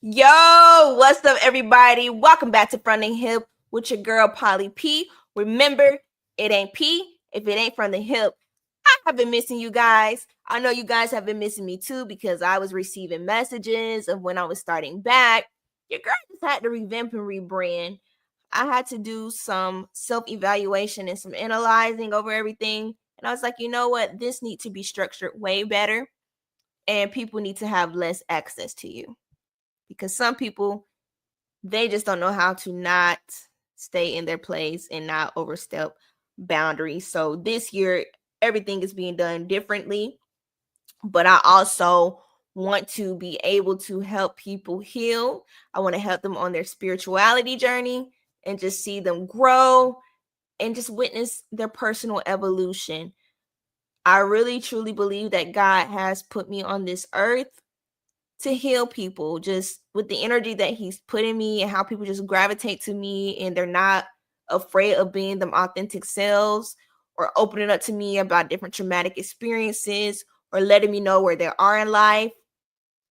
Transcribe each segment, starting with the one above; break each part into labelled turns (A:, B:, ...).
A: Yo, what's up, everybody? Welcome back to Front and Hip with your girl Polly P. Remember, it ain't P if it ain't from the hip. I have been missing you guys. I know you guys have been missing me too because I was receiving messages of when I was starting back. Your girl just had to revamp and rebrand. I had to do some self-evaluation and some analyzing over everything. And I was like, you know what? This needs to be structured way better, and people need to have less access to you because some people they just don't know how to not stay in their place and not overstep boundaries. So this year everything is being done differently, but I also want to be able to help people heal. I want to help them on their spirituality journey and just see them grow and just witness their personal evolution. I really truly believe that God has put me on this earth to heal people, just with the energy that he's put in me and how people just gravitate to me and they're not afraid of being them authentic selves or opening up to me about different traumatic experiences or letting me know where they are in life.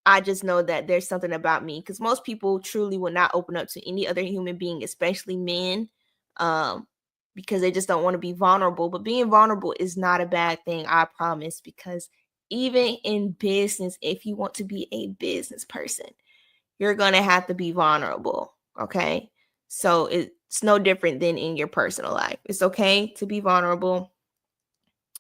A: I just know that there's something about me because most people truly will not open up to any other human being, especially men, um, because they just don't want to be vulnerable. But being vulnerable is not a bad thing, I promise, because even in business, if you want to be a business person, you're going to have to be vulnerable. Okay. So it's no different than in your personal life. It's okay to be vulnerable.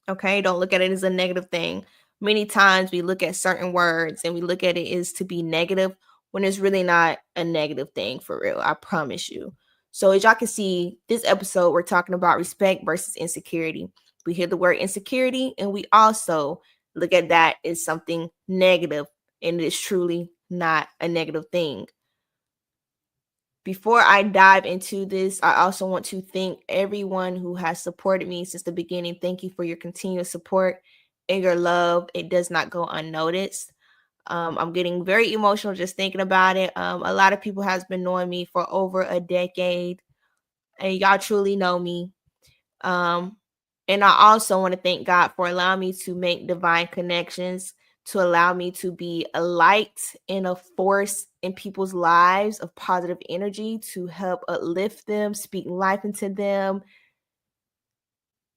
A: Okay, don't look at it as a negative thing. Many times we look at certain words and we look at it as to be negative when it's really not a negative thing for real. I promise you. So, as y'all can see, this episode we're talking about respect versus insecurity. We hear the word insecurity and we also look at that as something negative, and it is truly not a negative thing. Before I dive into this, I also want to thank everyone who has supported me since the beginning. Thank you for your continuous support and your love. It does not go unnoticed. I'm getting very emotional just thinking about it. A lot of people has been knowing me for over a decade, and y'all truly know me. Um, and I also want to thank God for allowing me to make divine connections, to allow me to be a light and a force in people's lives of positive energy, to help uplift them, speak life into them,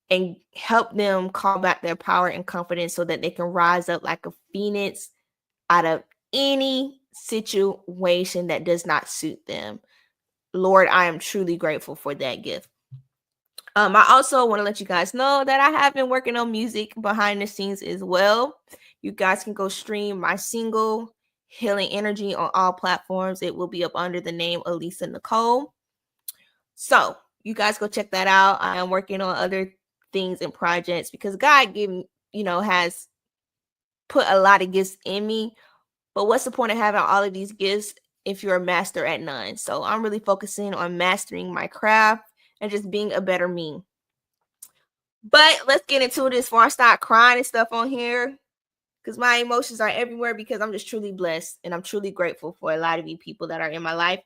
A: and help them call back their power and confidence so that they can rise up like a phoenix out of any situation that does not suit them. Lord, I am truly grateful for that gift. I also want to let you guys know that I have been working on music behind the scenes as well. You guys can go stream my single Healing Energy on all platforms. It will be up under the name Elisa Nicole. So you guys go check that out. I am working on other things and projects because God has put a lot of gifts in me. But what's the point of having all of these gifts if you're a master at none? So I'm really focusing on mastering my craft and just being a better me. But let's get into this before I start crying and stuff on here, because my emotions are everywhere because I'm just truly blessed and I'm truly grateful for a lot of you people that are in my life.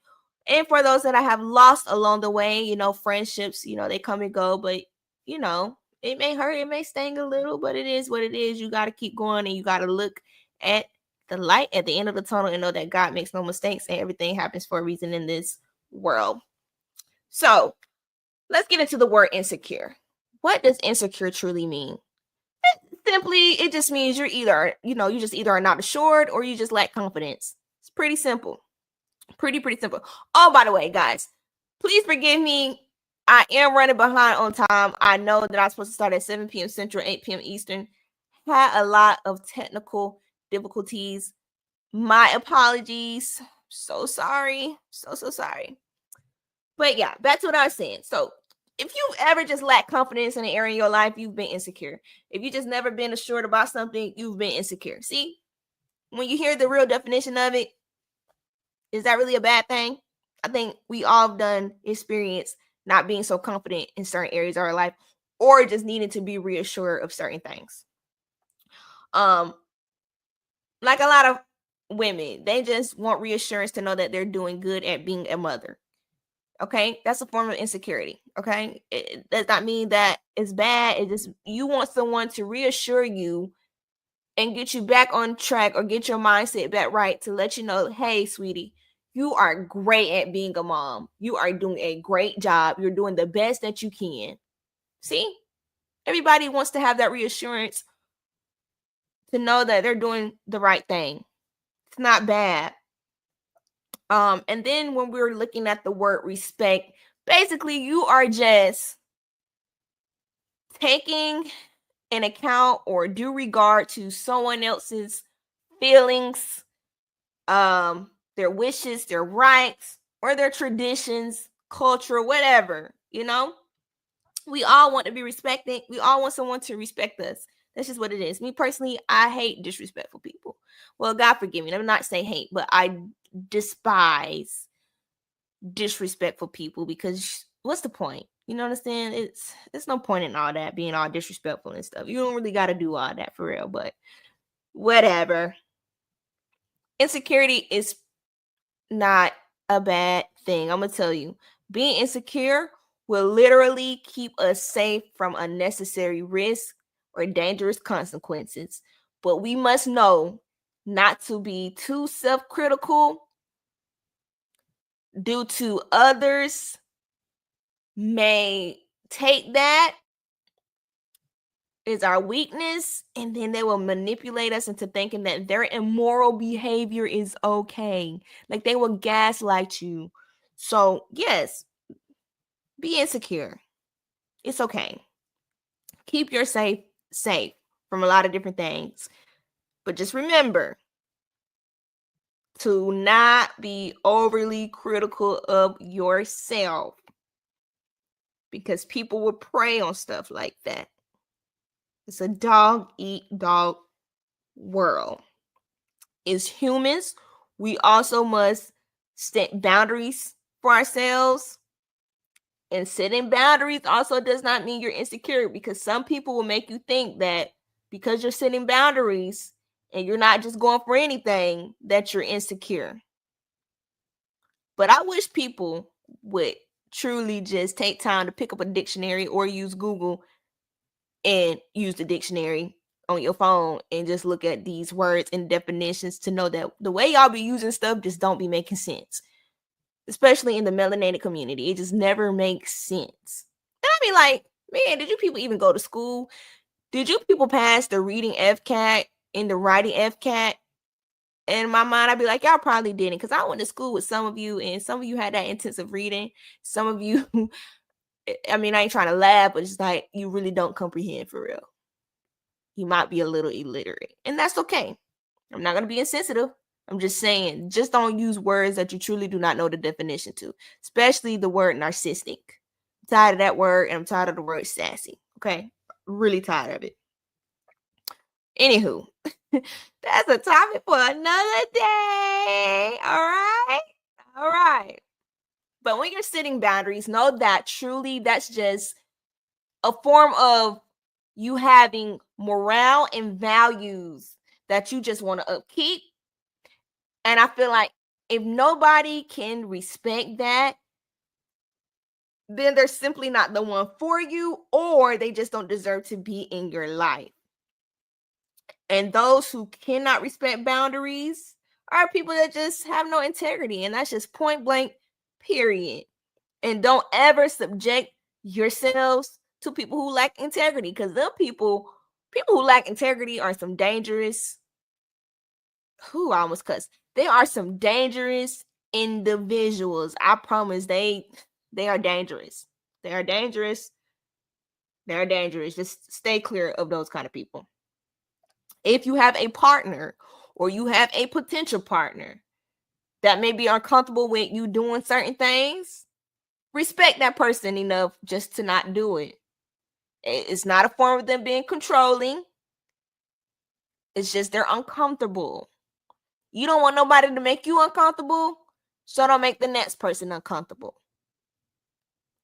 A: And for those that I have lost along the way, friendships, they come and go, but it may hurt, it may sting a little, but it is what it is. You got to keep going and you got to look at the light at the end of the tunnel and know that God makes no mistakes and everything happens for a reason in this world. So let's get into the word insecure. What does insecure truly mean? Simply, it just means you're either, you just either are not assured or you just lack confidence. It's pretty simple. Pretty simple. Oh, by the way, guys, please forgive me. I am running behind on time. I know that I'm supposed to start at 7 p.m. Central, 8 p.m. Eastern. Had a lot of technical difficulties. My apologies. So sorry. So sorry. But yeah, back to what I was saying. So if you've ever just lacked confidence in an area in your life, you've been insecure. If you just never been assured about something, you've been insecure. See, when you hear the real definition of it, is that really a bad thing? I think we all have done experience not being so confident in certain areas of our life or just needing to be reassured of certain things. Um, like a lot of women, they just want reassurance to know that they're doing good at being a mother. Okay, that's a form of insecurity. Okay, it does not mean that it's bad. It just you want someone to reassure you and get you back on track or get your mindset back right to let you know, hey, sweetie, you are great at being a mom. You are doing a great job. You're doing the best that you can. See, everybody wants to have that reassurance to know that they're doing the right thing. It's not bad. And then when we're looking at the word respect, basically you are just taking an account or due regard to someone else's feelings, their wishes, their rights, or their traditions, culture, whatever, you know? We all want to be respected. We all want someone to respect us. That's just what it is. Me personally, I hate disrespectful people. Well, God forgive me. I'm not saying hate, but I despise disrespectful people because what's the point? You know what I'm saying? It's no point in all that being all disrespectful and stuff. You don't really got to do all that for real, but whatever. Insecurity is not a bad thing. I'm gonna tell you, being insecure will literally keep us safe from unnecessary risk or dangerous consequences. But we must know not to be too self-critical due to others may take that is our weakness, and then they will manipulate us into thinking that their immoral behavior is okay. Like they will gaslight you. So, yes, be insecure. It's okay. Keep your safe from a lot of different things. But just remember to not be overly critical of yourself because people will prey on stuff like that. It's a dog eat dog world. As humans, we also must set boundaries for ourselves. And setting boundaries also does not mean you're insecure because some people will make you think that because you're setting boundaries and you're not just going for anything, that you're insecure. But I wish people would truly just take time to pick up a dictionary or use Google and use the dictionary on your phone and just look at these words and definitions to know that the way y'all be using stuff just don't be making sense. Especially in the melanated community. It just never makes sense. And I be like, man, did you people even go to school? Did you people pass the reading FCAT and the writing FCAT? In my mind, I'd be like, y'all probably didn't, because I went to school with some of you, and some of you had that intensive reading. Some of you, I mean, I ain't trying to laugh, but it's like you really don't comprehend for real. You might be a little illiterate, and that's okay. I'm not gonna be insensitive. I'm just saying, just don't use words that you truly do not know the definition to, especially the word narcissistic. I'm tired of that word, and I'm tired of the word sassy. Okay, really tired of it. Anywho, that's a topic for another day. All right. All right. But when you're setting boundaries, know that truly that's just a form of you having morale and values that you just want to upkeep. And I feel like if nobody can respect that, then they're simply not the one for you, or they just don't deserve to be in your life. And those who cannot respect boundaries are people that just have no integrity. And that's just point blank, period. And don't ever subject yourselves to people who lack integrity. Because them people who lack integrity are some dangerous, I almost cussed. They are some dangerous individuals. I promise they are dangerous. They are dangerous. They are dangerous. Just stay clear of those kind of people. If you have a partner or you have a potential partner that may be uncomfortable with you doing certain things, respect that person enough just to not do it. It's not a form of them being controlling. It's just they're uncomfortable. You don't want nobody to make you uncomfortable, so don't make the next person uncomfortable.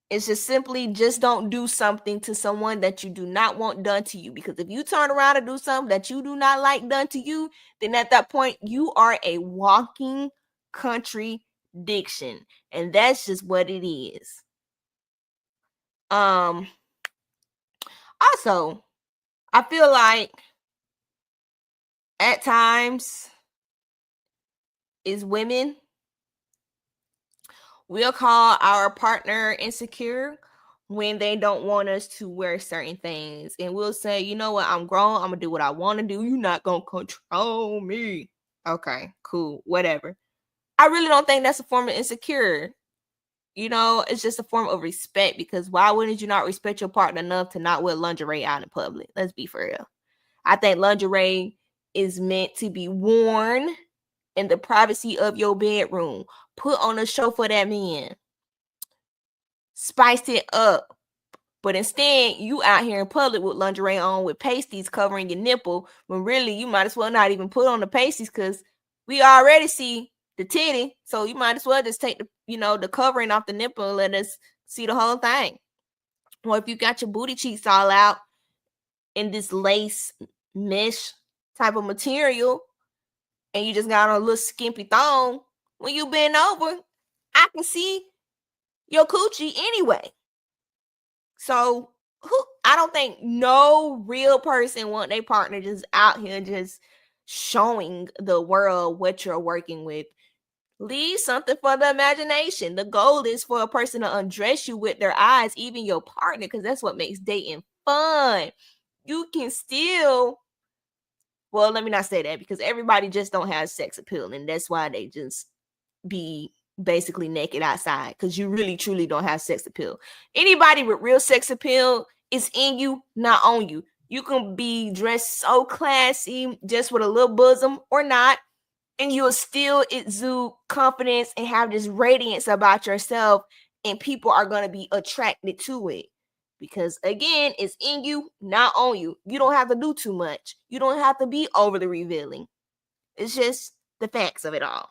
A: It's just simply just don't do something to someone that you do not want done to you. Because if you turn around and do something that you do not like done to you, then at that point, you are a walking contradiction. And that's just what it is. Also, I feel like at times is women. We'll call our partner insecure when they don't want us to wear certain things. And we'll say, you know what, I'm grown. I'm going to do what I want to do. You're not going to control me. Okay, cool, whatever. I really don't think that's a form of insecure. You know, it's just a form of respect, because why wouldn't you not respect your partner enough to not wear lingerie out in public? Let's be for real. I think lingerie is meant to be worn in the privacy of your bedroom. Put on a show for that man. Spice it up. But instead, you out here in public with lingerie on with pasties covering your nipple, when really you might as well not even put on the pasties, because we already see the titty. So you might as well just take the covering off the nipple and let us see the whole thing. Or if you got your booty cheeks all out in this lace mesh type of material, and you just got on a little skimpy thong, when you bend over, I can see your coochie anyway. So I don't think no real person want their partner just out here just showing the world what you're working with. Leave something for the imagination. The goal is for a person to undress you with their eyes, even your partner, because that's what makes dating fun. You can still, well, let me not say that, because everybody just don't have sex appeal, and that's why they just be basically naked outside, because you really truly don't have sex appeal. Anybody with real sex appeal is in you, not on you. You can be dressed so classy just with a little bosom or not, and you'll still exude confidence and have this radiance about yourself, and people are going to be attracted to it, because again, it's in you, not on you. You don't have to do too much. You don't have to be overly revealing. It's just the facts of it all.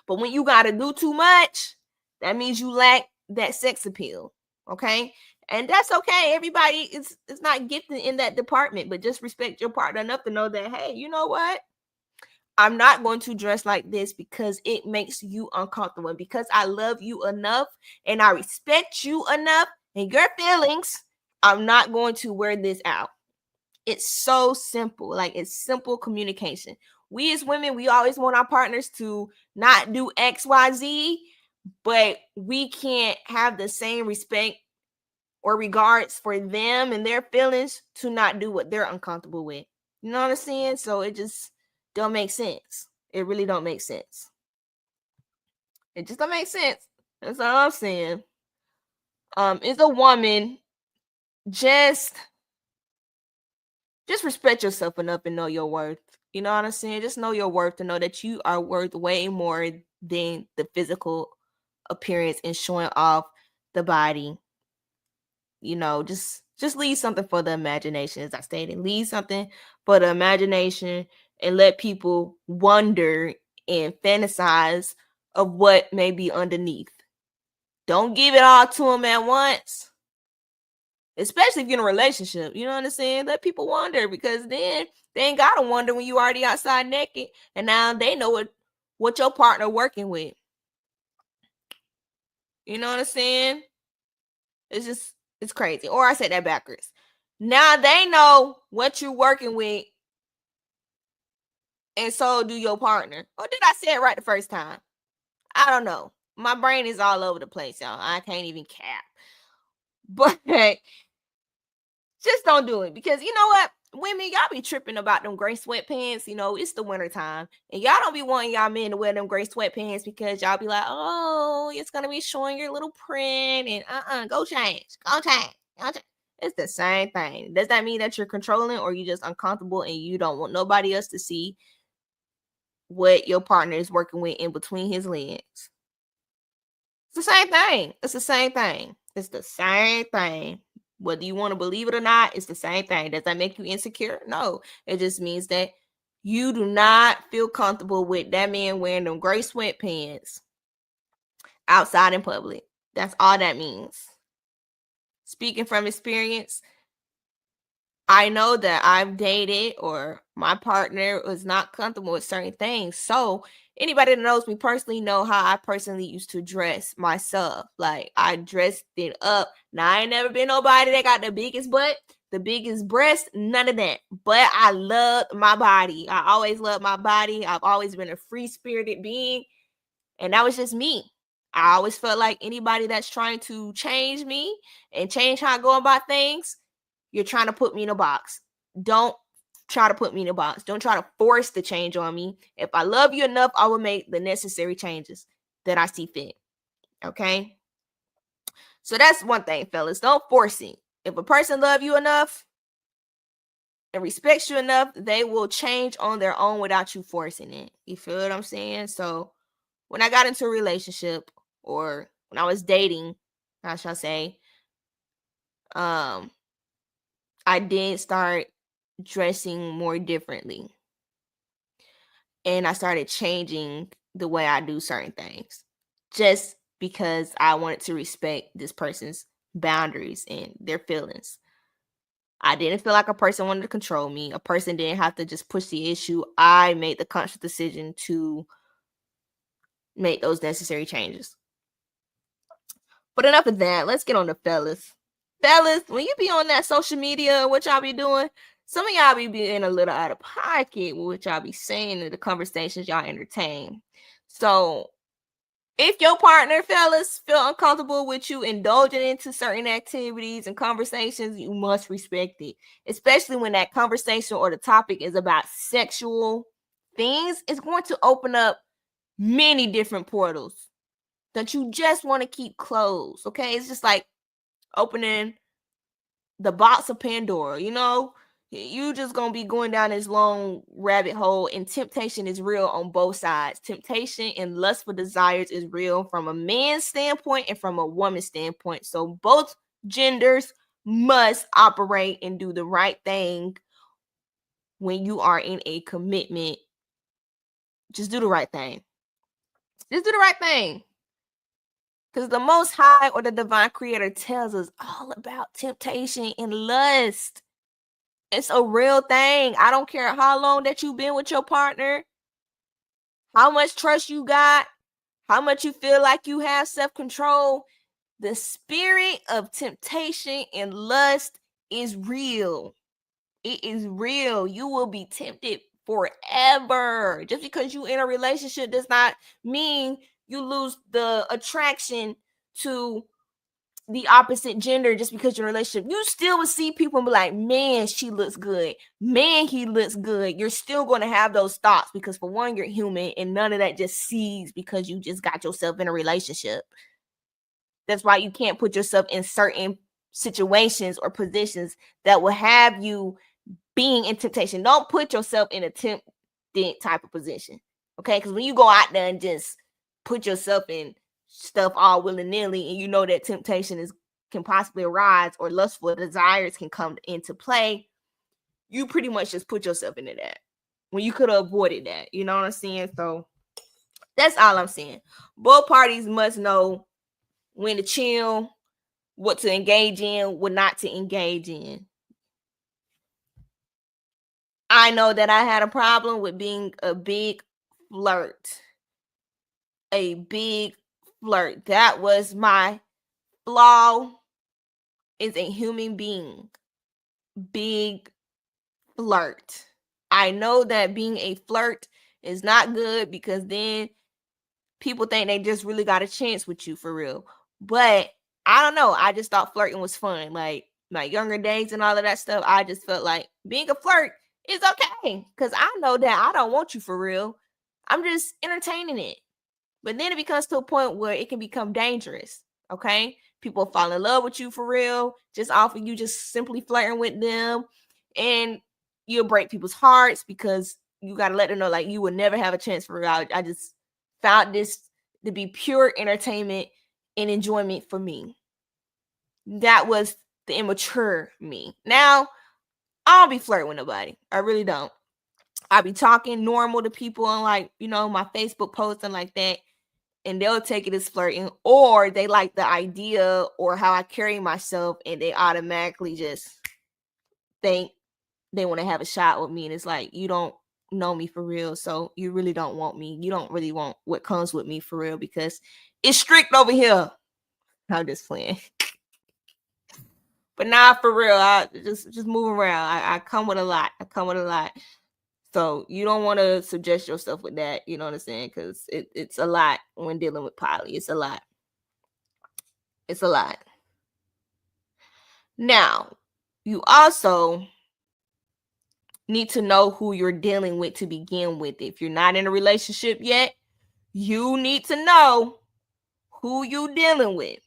A: But when you got to do too much, that means you lack that sex appeal. Okay. And that's okay. Everybody is not gifted in that department, but just respect your partner enough to know that, hey, you know what? I'm not going to dress like this because it makes you uncomfortable. And because I love you enough and I respect you enough and your feelings, I'm not going to wear this out. It's so simple. Like, it's simple communication. We as women, we always want our partners to not do XYZ, but we can't have the same respect or regards for them and their feelings to not do what they're uncomfortable with. You know what I'm saying? So it just don't make sense. It really don't make sense. It just don't make sense. That's all I'm saying. Is a woman just respect yourself enough and know your worth. You know what I'm saying? Just know your worth, to know that you are worth way more than the physical appearance and showing off the body. You know, just leave something for the imagination, as I stated. Leave something for the imagination and let people wonder and fantasize of what may be underneath. Don't give it all to them at once. Especially if you're in a relationship, you know what I'm saying? Let people wonder, because then they ain't gotta wonder when you already outside naked, and now they know what your partner working with. You know what I'm saying? It's crazy. Or I said that backwards. Now they know what you're working with, and so do your partner. Or did I say it right the first time? I don't know. My brain is all over the place, y'all. I can't even cap. But just don't do it, because you know what? Women, y'all be tripping about them gray sweatpants. You know, it's the winter time, and y'all don't be wanting y'all men to wear them gray sweatpants, because y'all be like, oh, it's gonna be showing your little print, and go change. It's the same thing. Does that mean that you're controlling, or you just uncomfortable and you don't want nobody else to see what your partner is working with in between his legs? It's the same thing. It's the same thing. It's the same thing. Whether you want to believe it or not, it's the same thing. Does that make you insecure? No. It just means that you do not feel comfortable with that man wearing them gray sweatpants outside in public. That's all that means. Speaking from experience, I know that I've dated, or my partner was not comfortable with certain things. So anybody that knows me personally know how I personally used to dress myself. Like, I dressed it up. Now, I ain't never been nobody that got the biggest butt, the biggest breast, none of that. But I loved my body. I always loved my body. I've always been a free-spirited being, and that was just me. I always felt like anybody that's trying to change me and change how I go about things, you're trying to put me in a box. Don't try to put me in a box. Don't try to force the change on me. If I love you enough, I will make the necessary changes that I see fit. Okay? So that's one thing, fellas. Don't force it. If a person loves you enough and respects you enough, they will change on their own without you forcing it. You feel what I'm saying? So when I got into a relationship, or when I was dating, how shall I say, I did start dressing more differently. And I started changing the way I do certain things, just because I wanted to respect this person's boundaries and their feelings. I didn't feel like a person wanted to control me. A person didn't have to just push the issue. I made the conscious decision to make those necessary changes. But enough of that. Let's get on the fellas. Fellas, when you be on that social media, what y'all be doing, some of y'all be being a little out of pocket with what y'all be saying in the conversations y'all entertain. So if your partner, fellas, feel uncomfortable with you indulging into certain activities and conversations, you must respect it. Especially when that conversation or the topic is about sexual things, it's going to open up many different portals that you just want to keep closed. Okay. It's just like opening the box of Pandora, you know? You just gonna be going down this long rabbit hole, and temptation is real on both sides. Temptation and lustful desires is real from a man's standpoint and from a woman's standpoint. So both genders must operate and do the right thing when you are in a commitment. Just do the right thing. Just do the right thing. Because the Most High or the Divine Creator tells us all about temptation and lust. It's a real thing. I don't care how long that you've been with your partner, how much trust you got, how much you feel like you have self-control. The spirit of temptation and lust is real. It is real. You will be tempted forever. Just because you in a relationship does not mean you lose the attraction to the opposite gender just because you're in a relationship. You still will see people and be like, man, she looks good. Man, he looks good. You're still going to have those thoughts because, for one, you're human, and none of that just sees because you just got yourself in a relationship. That's why you can't put yourself in certain situations or positions that will have you being in temptation. Don't put yourself in a tempted type of position. Okay? Because when you go out there and just put yourself in stuff all willy-nilly, and you know that temptation can possibly arise, or lustful desires can come into play, you pretty much just put yourself into that when you could have avoided that. You know what I'm saying? So that's all I'm saying. Both parties must know when to chill, what to engage in, what not to engage in. I know that I had a problem with being a big flirt. A big flirt. That was my flaw as a human being. Big flirt. I know that being a flirt is not good because then people think they just really got a chance with you for real. But I don't know. I just thought flirting was fun. Like my younger days and all of that stuff, I just felt like being a flirt is okay because I know that I don't want you for real. I'm just entertaining it. But then it becomes to a point where it can become dangerous. Okay. People fall in love with you for real, just off of you just simply flirting with them. And you'll break people's hearts because you got to let them know, like, you will never have a chance for real. I just found this to be pure entertainment and enjoyment for me. That was the immature me. Now, I don't be flirting with nobody. I really don't. I be talking normal to people on, like, my Facebook posts and like that. And they'll take it as flirting, or they like the idea or how I carry myself, and they automatically just think they want to have a shot with me. And it's like, you don't know me for real, so you really don't want me. You don't really want what comes with me for real because it's strict over here. I'm just playing. But nah, for real, I just move around. I come with a lot. So you don't want to suggest yourself with that. You know what I'm saying? Because it's a lot when dealing with poly. It's a lot. Now, you also need to know who you're dealing with to begin with. If you're not in a relationship yet, you need to know who you dealing with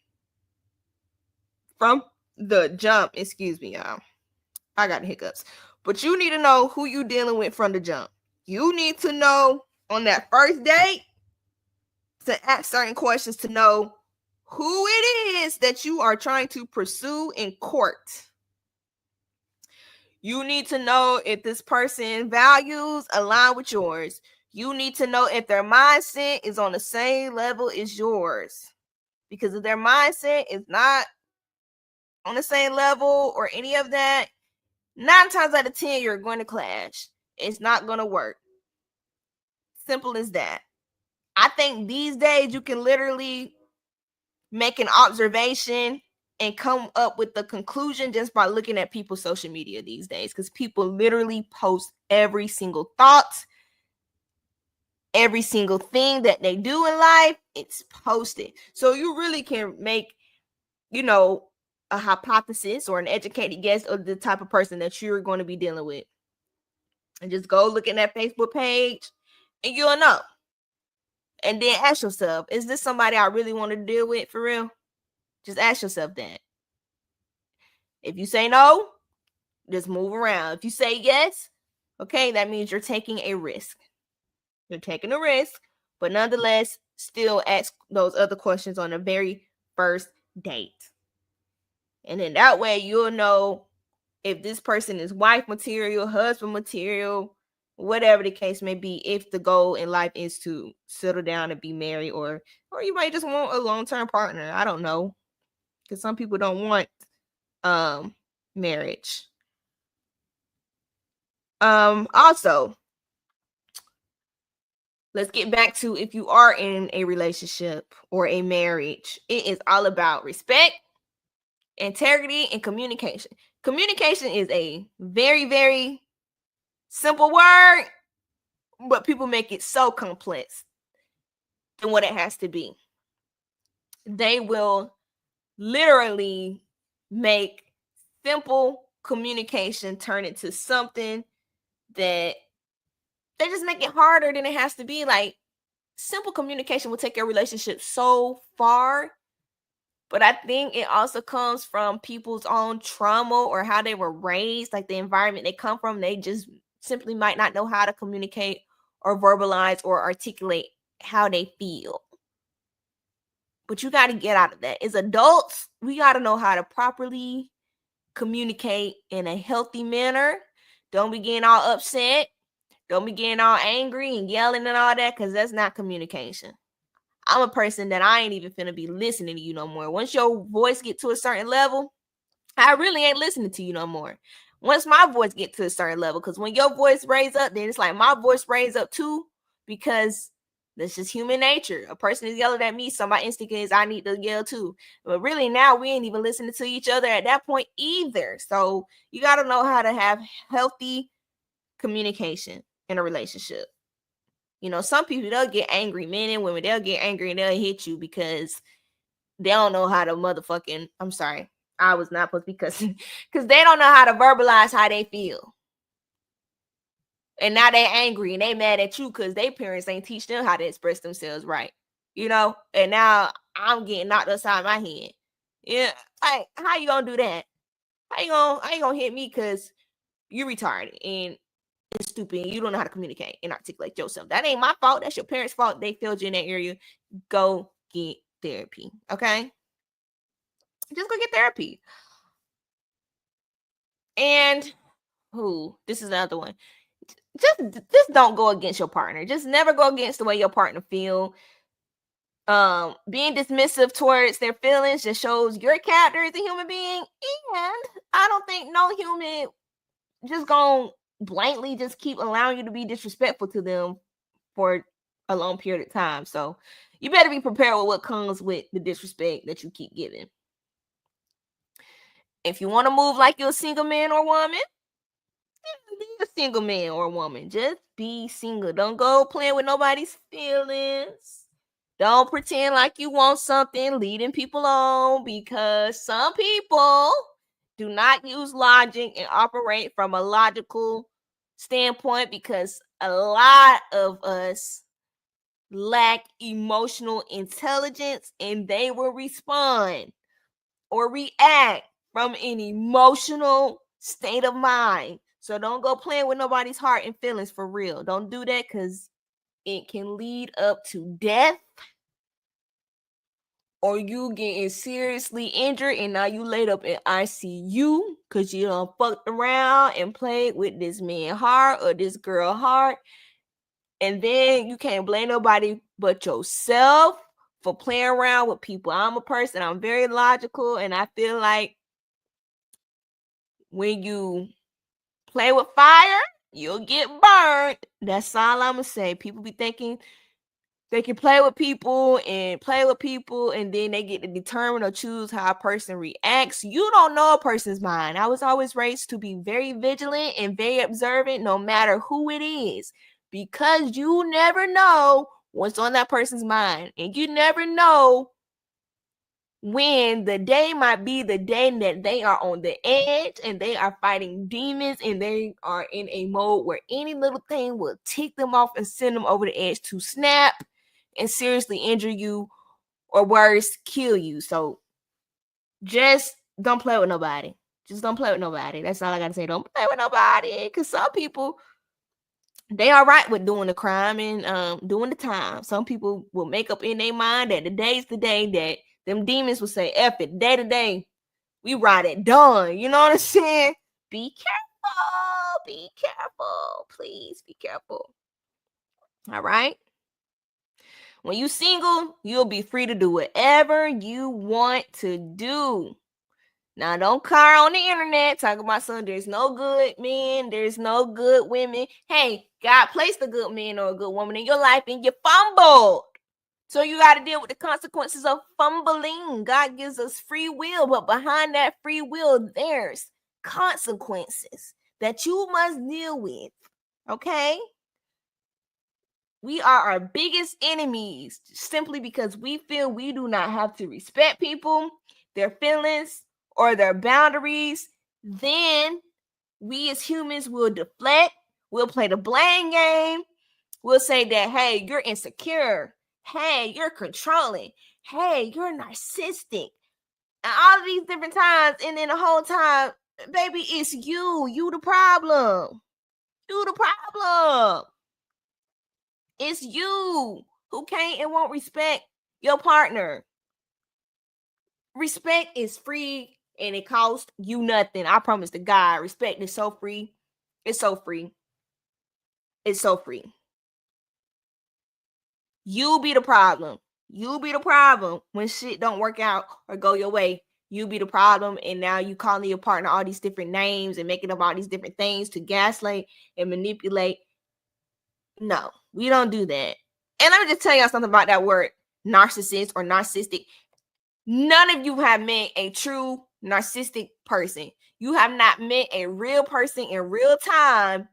A: from the jump. Excuse me, y'all. I got hiccups. But you need to know who you dealing with from the jump. You need to know on that first date to ask certain questions to know who it is that you are trying to pursue in court. You need to know if this person's values align with yours. You need to know if their mindset is on the same level as yours. Because if their mindset is not on the same level or any of that, 9 times out of 10, you're going to clash. It's not going to work. Simple as that. I think these days you can literally make an observation and come up with the conclusion just by looking at people's social media these days, because people literally post every single thought, every single thing that they do in life, it's posted. So you really can make, a hypothesis or an educated guess of the type of person that you're going to be dealing with. And just go look at that Facebook page and you'll know. And then ask yourself, is this somebody I really want to deal with for real? Just ask yourself that. If you say no, just move around. If you say yes, okay, that means you're taking a risk. You're taking a risk, but nonetheless, still ask those other questions on the very first date. And then that way you'll know if this person is wife material, husband material, whatever the case may be, if the goal in life is to settle down and be married, or you might just want a long-term partner. I don't know. Because some people don't want marriage. Also, let's get back to if you are in a relationship or a marriage, it is all about respect, integrity, and communication. Communication is a very, very simple word, but people make it so complex than what it has to be. They will literally make simple communication turn into something that they just make it harder than it has to be. Like, simple communication will take your relationship so far, but I think it also comes from people's own trauma or how they were raised, like the environment they come from. They just simply might not know how to communicate or verbalize or articulate how they feel. But you got to get out of that. As adults, we got to know how to properly communicate in a healthy manner. Don't be getting all upset. Don't be getting all angry and yelling and all that, because that's not communication. I'm a person that I ain't even finna be listening to you no more. Once your voice get to a certain level, I really ain't listening to you no more. Once my voice get to a certain level, because when your voice raise up, then it's like my voice raise up too, because that's just human nature. A person is yelling at me, so my instinct is I need to yell too. But really now we ain't even listening to each other at that point either. So you got to know how to have healthy communication in a relationship. Some people, they'll get angry, men and women, they'll get angry and they'll hit you because they don't know how to motherfucking, I'm sorry, I was not supposed to be cussing, because they don't know how to verbalize how they feel. And now they're angry and they mad at you because their parents ain't teach them how to express themselves right. And now I'm getting knocked upside my head. Yeah, like, how you gonna do that? How you gonna hit me because you retarded and it's stupid and you don't know how to communicate and articulate yourself? That ain't my fault. That's your parents' fault. They failed you in that area. Go get therapy, okay? Just go get therapy. And this is another one. Just don't go against your partner. Just never go against the way your partner feel. Being dismissive towards their feelings just shows your character as a human being. And I don't think no human just gonna blankly just keep allowing you to be disrespectful to them for a long period of time. So you better be prepared with what comes with the disrespect that you keep giving. If you want to move like you're a single man or woman, be a single man or woman. Just be single. Don't go playing with nobody's feelings. Don't pretend like you want something, leading people on, because some people do not use logic and operate from a logical standpoint, because a lot of us lack emotional intelligence and they will respond or react from an emotional state of mind. So don't go playing with nobody's heart and feelings for real. Don't do that, because it can lead up to death, or you getting seriously injured and now you laid up in ICU because you done fucked around and played with this man's heart or this girl's heart. And then you can't blame nobody but yourself for playing around with people. I'm a person, I'm very logical, and I feel like when you play with fire, you'll get burned. That's all I'm gonna say. People be thinking they can play with people, and then they get to determine or choose how a person reacts. You don't know a person's mind. I was always raised to be very vigilant and very observant, no matter who it is, because you never know what's on that person's mind, and you never know when the day might be the day that they are on the edge and they are fighting demons and they are in a mode where any little thing will tick them off and send them over the edge to snap and seriously injure you, or worse, kill you. So just don't play with nobody. Just don't play with nobody. That's all I gotta say. Don't play with nobody, because some people, they are right with doing the crime and doing the time. Some people will make up in their mind that the day's the day that them demons will say, F it, day to day, we ride it done. You know what I'm saying? Be careful. Be careful. Please be careful. All right? When you single, you'll be free to do whatever you want to do. Now, don't car on the internet talking about something. There's no good men. There's no good women. Hey, God placed a good man or a good woman in your life and you fumbled. So you got to deal with the consequences of fumbling. God gives us free will, but behind that free will, there's consequences that you must deal with. Okay? We are our biggest enemies simply because we feel we do not have to respect people, their feelings, or their boundaries. Then we as humans will deflect. We'll play the blame game. We'll say that, hey, you're insecure. Hey, you're controlling. Hey, you're narcissistic. And all of these different times. And then the whole time, baby, it's you. You the problem. You the problem. It's you who can't and won't respect your partner. Respect is free and it costs you nothing. I promise to God, respect is so free. It's so free. It's so free. You be the problem. You be the problem when shit don't work out or go your way. You be the problem, and now you calling your partner all these different names and making up all these different things to gaslight and manipulate. No, we don't do that. And let me just tell y'all something about that word narcissist or narcissistic. None of you have met a true narcissistic person. You have not met a real person in real time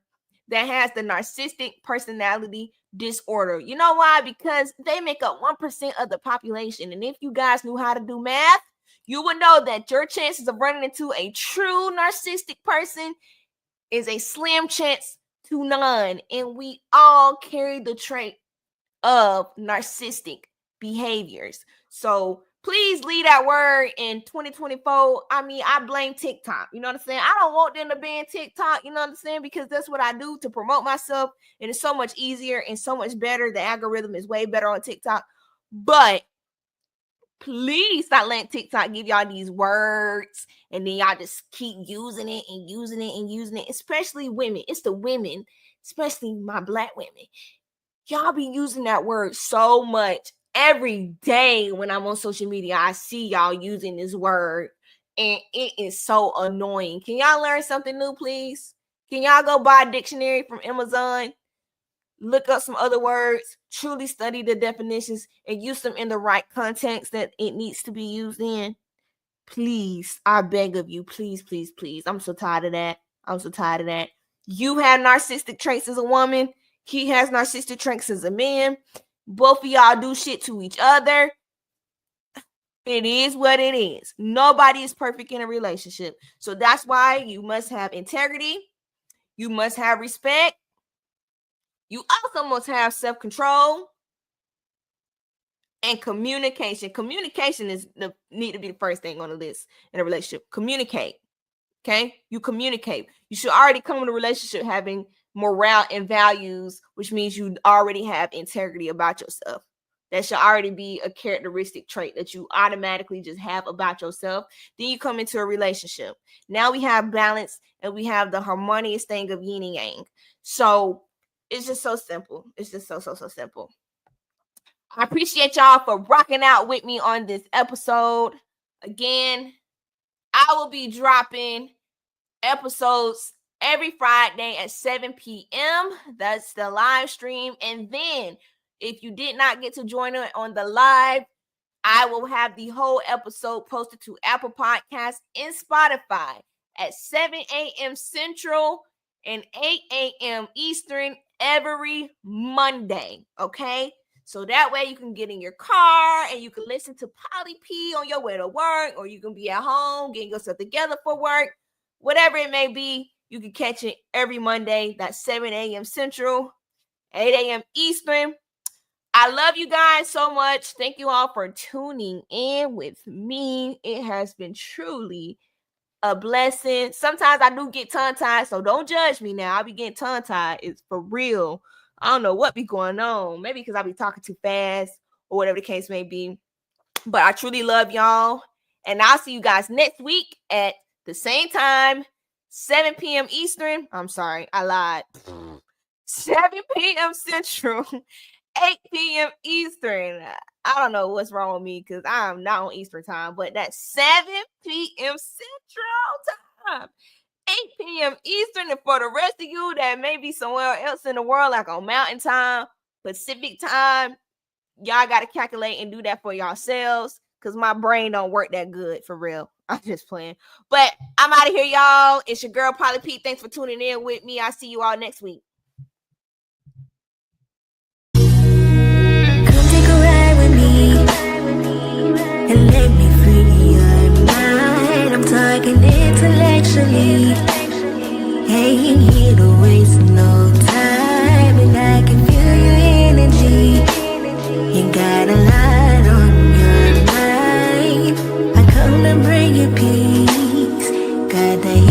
A: that has the narcissistic personality disorder. You know why? Because they make up 1% of the population. And if you guys knew how to do math, you would know that your chances of running into a true narcissistic person is a slim chance to none. And we all carry the trait of narcissistic behaviors. So please leave that word in 2024. I mean, I blame TikTok. You know what I'm saying? I don't want them to ban TikTok. You know what I'm saying? Because that's what I do to promote myself. And it's so much easier and so much better. The algorithm is way better on TikTok. But please stop letting TikTok give y'all these words and then y'all just keep using it and using it and using it, especially women. It's the women, especially my Black women. Y'all be using that word so much. Every day when I'm on social media, I see y'all using this word and it is so annoying. Can y'all learn something new, please? Can y'all go buy a dictionary from Amazon? Look up some other words, truly study the definitions, and use them in the right context that it needs to be used in. Please, I beg of you, please, please, please. I'm so tired of that. I'm so tired of that. You have narcissistic traits as a woman. He has narcissistic traits as a man. Both of y'all do shit to each other. It is what it is. Nobody is perfect in a relationship. So that's why you must have integrity. You must have respect. You also must have self-control and communication. Communication need to be the first thing on the list in a relationship. Communicate. Okay? You communicate. You should already come in a relationship having morale and values, which means you already have integrity about yourself. That should already be a characteristic trait that you automatically just have about yourself. Then you come into a relationship. Now we have balance and we have the harmonious thing of yin and yang. So it's just so simple. It's just so simple. I appreciate y'all for rocking out with me on this episode. Again, I will be dropping episodes every Friday at 7 p.m. That's the live stream. And then if you did not get to join it on the live, I will have the whole episode posted to Apple Podcasts and Spotify at 7 a.m. Central and 8 a.m. Eastern every Monday. Okay? So that way you can get in your car and you can listen to Polly P on your way to work, or you can be at home getting yourself together for work. Whatever it may be, you can catch it every Monday. That's 7 a.m. Central, 8 a.m. Eastern. I love you guys so much. Thank you all for tuning in with me. It has been truly a blessing. Sometimes I do get tongue-tied, so don't judge me now. I be getting tongue-tied. It's for real. I don't know what be going on. Maybe because I be talking too fast or whatever the case may be. But I truly love y'all. And I'll see you guys next week at the same time, 7 p.m. Eastern. I'm sorry, I lied. 7 p.m. Central, 8 p.m. Eastern. I don't know what's wrong with me because I'm not on Eastern time, but that's 7 p.m. Central time, 8 p.m. Eastern. And for the rest of you that may be somewhere else in the world, like on Mountain Time, Pacific Time, y'all got to calculate and do that for yourselves because my brain don't work that good, for real. I'm just playing. But I'm out of here, y'all. It's your girl, Polly P. Thanks for tuning in with me. I'll see you all next week.
B: And let me free your mind. I'm talking intellectually. Ain't here to waste no time. And I can feel your energy. You got a lot on your mind. I come to bring you peace. Got the